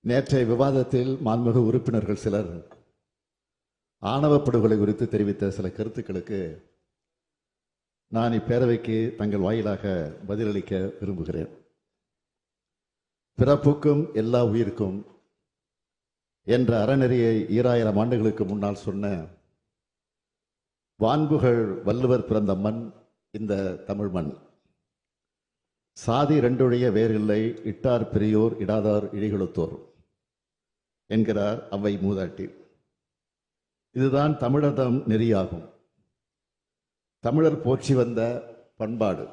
நேற்றைய விவாதத்தில் மாண்புமிகு உறுப்பினர்கள் சிலர் ஆணவ படுகொலை குறித்து தெரிவித்த சில கருத்துக்களுக்கு நான் இப்பேரவைக்கு தங்கள் வாயிலாக பதிலளிக்க விரும்புகிறேன். பிறப்புக்கும் எல்லா உயிருக்கும் என்ற அறநெறியை 2000 ஆண்டுகளுக்கு முன்னால் சொன்ன வான்புகழ் வள்ளுவர் பிறந்த மண் இந்த தமிழ் மண். சாதி ரெண்டொழிய வேறில்லை, இட்டார் பெரியோர் இடாதார் இழிகொளுத்தோர் என்கிறார் அவ்வை மூதாட்டி. இதுதான் தமிழர்தம் நெறியாகும். தமிழர் போற்றி வந்த பண்பாடு.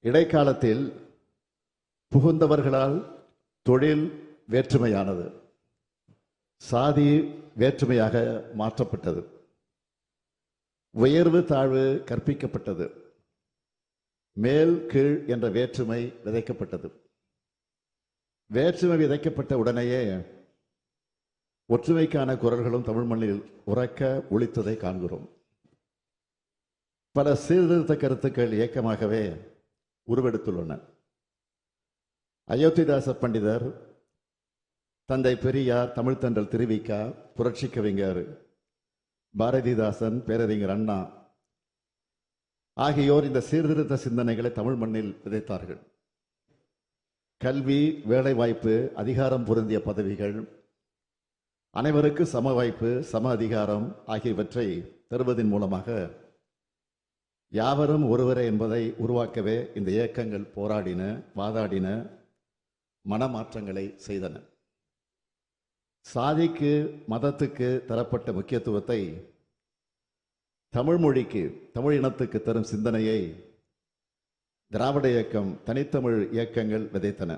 இடைக்காலத்தில் புகுந்தவர்களால் தொழில் வேற்றுமையானது, சாதி வேற்றுமையாக மாற்றப்பட்டது, உயர்வு தாழ்வு கற்பிக்கப்பட்டது, மேல் கீழ் என்ற வேற்றுமை விதைக்கப்பட்டது. வேற்றுமை விதைக்கப்பட்ட உடனேயே ஒற்றுமைக்கான குரல்களும் தமிழ் மண்ணில் உறக்க ஒலித்ததை காண்கிறோம். பல சீர்திருத்த கருத்துக்கள் இயக்கமாகவே உருவெடுத்துள்ளன. அயோத்திதாச பண்டிதர், தந்தை பெரியார், தமிழ்த்தன்றல் திருவிக்கா, புரட்சி கவிஞர் பாரதிதாசன், பேரறிஞர் அண்ணா ஆகியோர் இந்த சீர்திருத்த சிந்தனைகளை தமிழ் மண்ணில் விதைத்தார்கள். கல்வி, வேலைவாய்ப்பு, அதிகாரம் பொருந்திய பதவிகள், அனைவருக்கு சம வாய்ப்பு, சம அதிகாரம் ஆகியவற்றை தருவதன் மூலமாக யாவரும் ஒருவரே என்பதை உருவாக்கவே இந்த இயக்கங்கள் போராடின, வாதாடின, மனமாற்றங்களை செய்தன. சாதிக்கு, மதத்துக்கு தரப்பட்ட முக்கியத்துவத்தை தமிழ் மொழிக்கு, தமிழ் இனத்துக்கு தரும் சிந்தனையை திராவிட இயக்கம், தனித்தமிழ் இயக்கங்கள் விதைத்தன.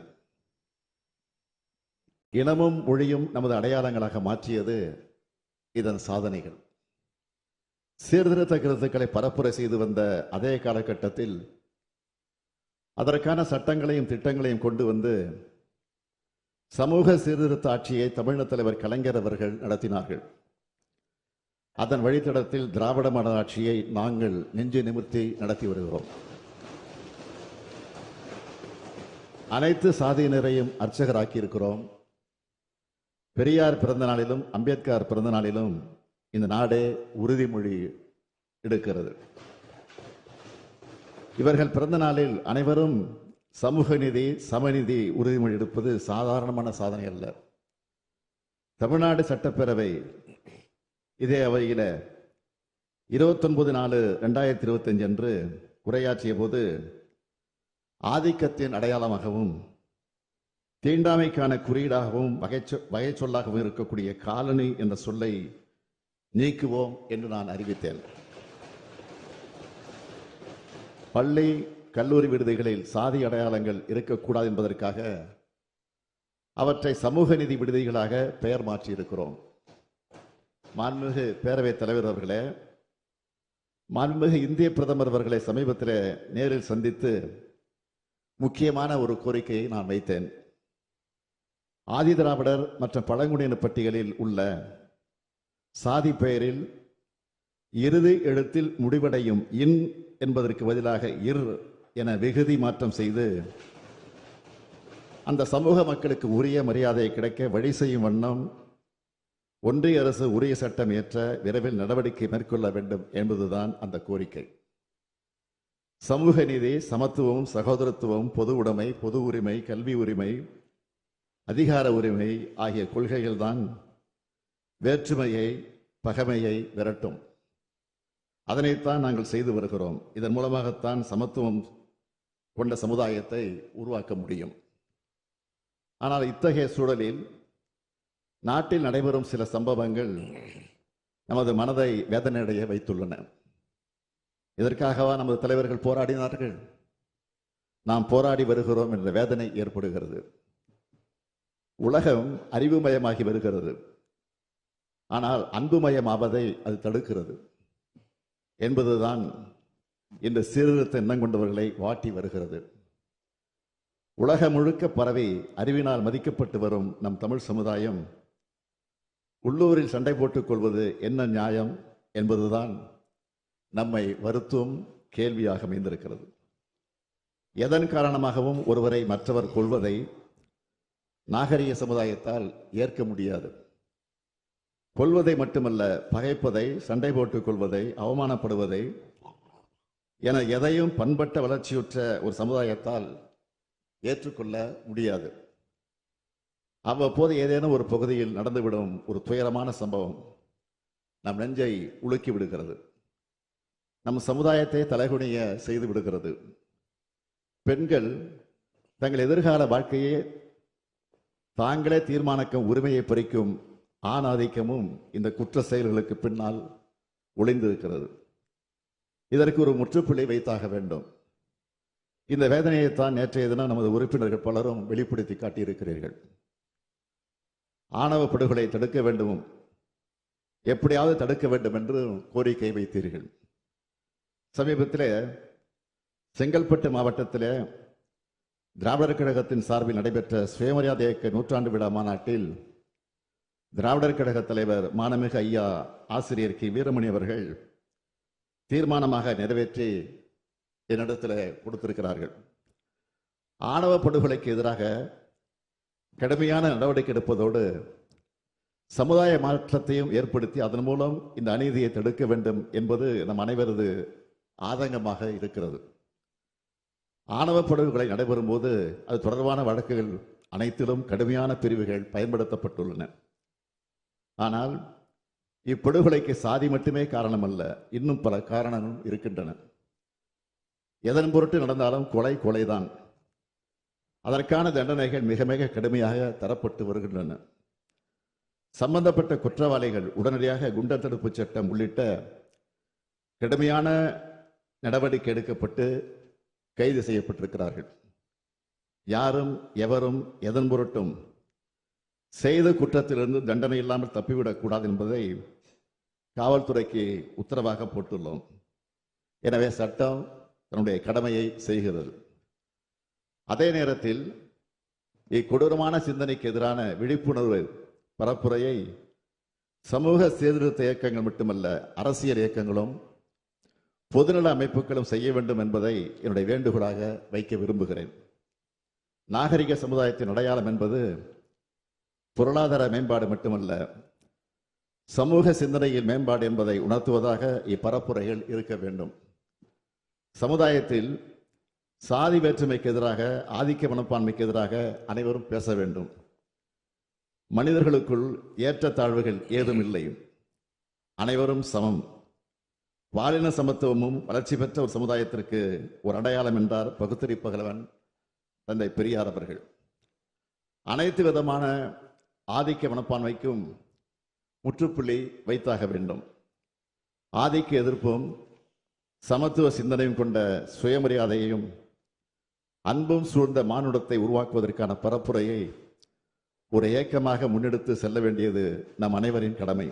இனமும் மொழியும் நமது அடையாளங்களாக மாற்றியது இதன் சாதனைகள். சீர்திருத்த கருத்துக்களை பரப்புரை செய்து வந்த அதே காலகட்டத்தில் அதற்கான சட்டங்களையும் திட்டங்களையும் கொண்டு வந்து சமூக சீர்திருத்த ஆட்சியை தமிழக தலைவர் கலைஞர் அவர்கள் நடத்தினார்கள். அதன் வழித்தடத்தில் திராவிட மாடல் ஆட்சியை நாங்கள் நெஞ்சு நிமிர்த்தி நடத்தி வருகிறோம். அனைத்து சாதியினரையும் அர்ச்சகராக்கி இருக்கிறோம். பெரியார் பிறந்த நாளிலும் அம்பேத்கர் பிறந்த நாளிலும் இந்த நாடே உறுதிமொழி எடுக்கிறது. இவர்கள் பிறந்த நாளில் அனைவரும் சமூக நீதி, சமநீதி உறுதிமொழி எடுப்பது சாதாரணமான சாதனை அல்ல. தமிழ்நாடு சட்டப்பேரவை இதே அவையில் 29/4/2025 அன்று உரையாற்றிய போது ஆதிக்கத்தின் அடையாளமாகவும் தீண்டாமைக்கான குறியீடாகவும் வகை சொல்லாகவும் இருக்கக்கூடிய காலனி என்ற சொல்லை நீக்குவோம் என்று நான் அறிவித்தேன். பள்ளி, கல்லூரி விடுதிகளில் சாதி அடையாளங்கள் இருக்கக்கூடாது என்பதற்காக அவற்றை சமூக நீதி விடுதிகளாக பெயர் மாற்றியிருக்கிறோம். மாண்புமிகு பேரவைத் தலைவர் அவர்களே, மாண்புமிகு இந்திய பிரதமர் அவர்களை சமீபத்தில் நேரில் சந்தித்து முக்கியமான ஒரு கோரிக்கையை நான் வைத்தேன். ஆதி திராவிடர் மற்றும் பழங்குடியின பட்டியலில் உள்ள சாதி பெயரில் இறுதி எழுத்தில் முடிவடையும் இன் என்பதற்கு பதிலாக இர் என விகுதி மாற்றம் செய்து அந்த சமூக மக்களுக்கு உரிய மரியாதை கிடைக்க வழி செய்யும் வண்ணம் ஒன்றிய அரசு உரிய சட்டம் இயற்ற விரைவில் நடவடிக்கை மேற்கொள்ள வேண்டும் என்பதுதான் அந்த கோரிக்கை. சமூக நீதி, சமத்துவம், சகோதரத்துவம், பொது உடைமை, பொது உரிமை, கல்வி உரிமை, அதிகார உரிமை ஆகிய கொள்கைகள் தான் வேற்றுமையை, பகைமையை விரட்டும். அதனைத்தான் நாங்கள் செய்து வருகிறோம். இதன் மூலமாகத்தான் சமத்துவம் கொண்ட சமுதாயத்தை உருவாக்க முடியும். ஆனால் இத்தகைய சூழலில் நாட்டில் நடைபெறும் சில சம்பவங்கள் நமது மனதை வேதனையடைய வைத்துள்ளன. இதற்காகவா நமது தலைவர்கள் போராடினார்கள்? நாம் போராடி வருகிறோம் என்ற வேதனை ஏற்படுகிறது. உலகம் அறிவுமயமாகி வருகிறது, ஆனால் அன்புமயமாவதை அது தடுக்கிறது என்பதுதான் இந்த சீர்திருத்த எண்ணம் கொண்டவர்களை வாட்டி வருகிறது. உலகம் முழுக்க பரவி அறிவினால் மதிக்கப்பட்டு வரும் நம் தமிழ் சமுதாயம் உள்ளூரில் சண்டை போட்டுக் கொள்வது என்ன நியாயம் என்பதுதான் நம்மை வருத்தும் கேள்வியாக அமைந்திருக்கிறது. எதன் காரணமாகவும் ஒருவரை மற்றவர் கொள்வதை நாகரிக சமுதாயத்தால் ஏற்க முடியாது. கொல்வதை மட்டுமல்ல, பகைப்பதை, சண்டை போட்டுக் கொள்வதை, அவமானப்படுவதை என எதையும் பண்பட்ட வளர்ச்சியுற்ற ஒரு சமுதாயத்தால் ஏற்றுக்கொள்ள முடியாது. அவ்வப்போது ஏதேனும் ஒரு பகுதியில் நடந்துவிடும் ஒரு துயரமான சம்பவம் நம் நெஞ்சை உலுக்கி விடுகிறது. நம் சமுதாயத்தை தலைகுனிய செய்து விடுகிறது. பெண்கள் தங்கள் எதிர்கால வாழ்க்கையை தாங்களே தீர்மானிக்கும் உரிமையை பறிக்கும் ஆண் ஆதிக்கமும் இந்த குற்ற செயல்களுக்கு பின்னால் ஒளிந்திருக்கிறது. இதற்கு ஒரு முற்றுப்புள்ளி வைத்தாக வேண்டும். இந்த வேதனையைத்தான் நேற்றைய தினம் நமது உறுப்பினர்கள் பலரும் வெளிப்படுத்தி காட்டியிருக்கிறீர்கள். ஆணவ படுகொலை தடுக்க வேண்டும், எப்படியாவது தடுக்க வேண்டும் என்று கோரிக்கை வைத்தீர்கள். சமீபத்தில் செங்கல்பட்டு மாவட்டத்தில் திராவிடர் கழகத்தின் சார்பில் நடைபெற்ற சுயமரியாதை இயக்க நூற்றாண்டு விழா மாநாட்டில் திராவிடர் கழக தலைவர் மாண்புமிகு ஐயா ஆசிரியர் கி வீரமணி அவர்கள் தீர்மானமாக நிறைவேற்றி என்னிடத்தில் கொடுத்திருக்கிறார்கள். ஆணவ படுகொலைக்கு எதிராக கடுமையான நடவடிக்கை எடுப்பதோடு சமுதாய மாற்றத்தையும் ஏற்படுத்தி அதன் மூலம் இந்த அநீதியை தடுக்க வேண்டும் என்பது நம் அனைவரது ஆதங்கமாக இருக்கிறது. ஆணவ படுகொலை நடைபெறும் போது அது தொடர்பான வழக்குகள் அனைத்திலும் கடுமையான பிரிவுகள் பயன்படுத்தப்பட்டுள்ளன. ஆனால் இப்படுகொலைக்கு சாதி மட்டுமே காரணம் அல்ல, இன்னும் பல காரணங்களும் இருக்கின்றன. எதன் பொருட்டு நடந்தாலும் கொலை கொலைதான். அதற்கான தண்டனைகள் மிக மிக கடுமையாக தரப்பட்டு வருகின்றன. சம்பந்தப்பட்ட குற்றவாளிகள் உடனடியாக குண்டர் தடுப்பு சட்டம் உள்ளிட்ட கடுமையான நடவடிக்கை எடுக்கப்பட்டு கைது செய்யப்பட்டிருக்கிறார்கள். யாரும் எவரும் எதன் பொருட்டும் செய்த குற்றத்திலிருந்து தண்டனை இல்லாமல் தப்பிவிடக்கூடாது என்பதை காவல்துறைக்கு உத்தரவாக போட்டுள்ளோம். எனவே சட்டம் தன்னுடைய கடமையை செய்கிறது. அதே நேரத்தில் இக்கொடூரமான சிந்தனைக்கு எதிரான விழிப்புணர்வு பரப்புரையை சமூக சீர்திருத்த இயக்கங்கள் மட்டுமல்ல, அரசியல் இயக்கங்களும் பொதுநல அமைப்புகளும் செய்ய வேண்டும் என்பதை என்னுடைய வேண்டுகோளாக வைக்க விரும்புகிறேன். நாகரிக சமுதாயத்தின் அடையாளம் என்பது பொருளாதார மேம்பாடு மட்டுமல்ல, சமூக சிந்தனையில் மேம்பாடு என்பதை உணர்த்துவதாக இப்பரப்புரைகள் இருக்க வேண்டும். சமுதாயத்தில் சாதி வேற்றுமைக்கு எதிராக, ஆதிக்க மனப்பான்மைக்கு எதிராக அனைவரும் பேச வேண்டும். மனிதர்களுக்குள் ஏற்றத்தாழ்வுகள் ஏதும் இல்லை, அனைவரும் சமம். பாலின சமத்துவமும் வளர்ச்சி பெற்ற ஒரு சமுதாயத்திற்கு ஒரு அடையாளம் என்றார் பகுத்தறி பகலவன் தந்தை பெரியார் அவர்கள். அனைத்து விதமான ஆதிக்க மனப்பான்மைக்கும் முற்றுப்புள்ளி வைத்தாக வேண்டும். ஆதிக்க எதிர்ப்பும் சமத்துவ சிந்தனையும் கொண்ட சுயமரியாதையையும் அன்பும் சூழ்ந்த மானுடத்தை உருவாக்குவதற்கான பரப்புரையை ஒரு இயக்கமாக முன்னெடுத்து செல்ல வேண்டியது நம் அனைவரின் கடமை.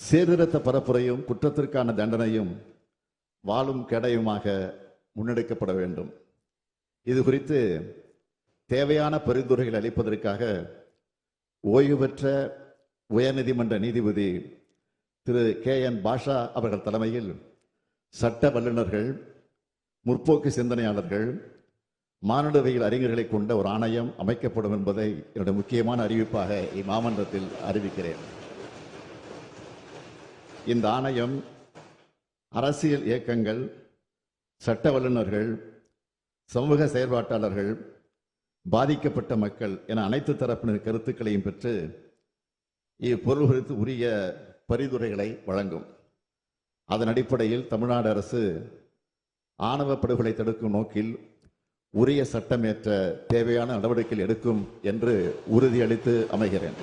சீர்திருத்த பரப்புரையும் குற்றத்திற்கான தண்டனையும் வாழும் கெடையுமாக முன்னெடுக்கப்பட வேண்டும். இது குறித்து தேவையான பரிந்துரைகள் அளிப்பதற்காக ஓய்வு பெற்ற உயர்நீதிமன்ற நீதிபதி திரு KN பாஷா அவர்கள் தலைமையில் சட்ட வல்லுநர்கள், முற்போக்கு சிந்தனையாளர்கள், மானுடவியல் அறிஞர்களை கொண்ட ஒரு ஆணையம் அமைக்கப்படும் என்பதை என்னுடைய முக்கியமான அறிவிப்பாக இம்மாமன்றத்தில் அறிவிக்கிறேன். இந்த ஆணையம் அரசியல் இயக்கங்கள், சட்ட வல்லுநர்கள், சமூக செயற்பாட்டாளர்கள், பாதிக்கப்பட்ட மக்கள் என அனைத்து தரப்பினர் கருத்துக்களையும் பெற்று இப்பொருள் குறித்து உரிய பரிந்துரைகளை வழங்கும். அதன் அடிப்படையில் தமிழ்நாடு அரசு ஆணவ படுகொலை தடுக்கும் நோக்கில் உரிய சட்டமேற்ற தேவையான நடவடிக்கைகள் எடுக்கும் என்று உறுதியளித்து அமைகிறேன்.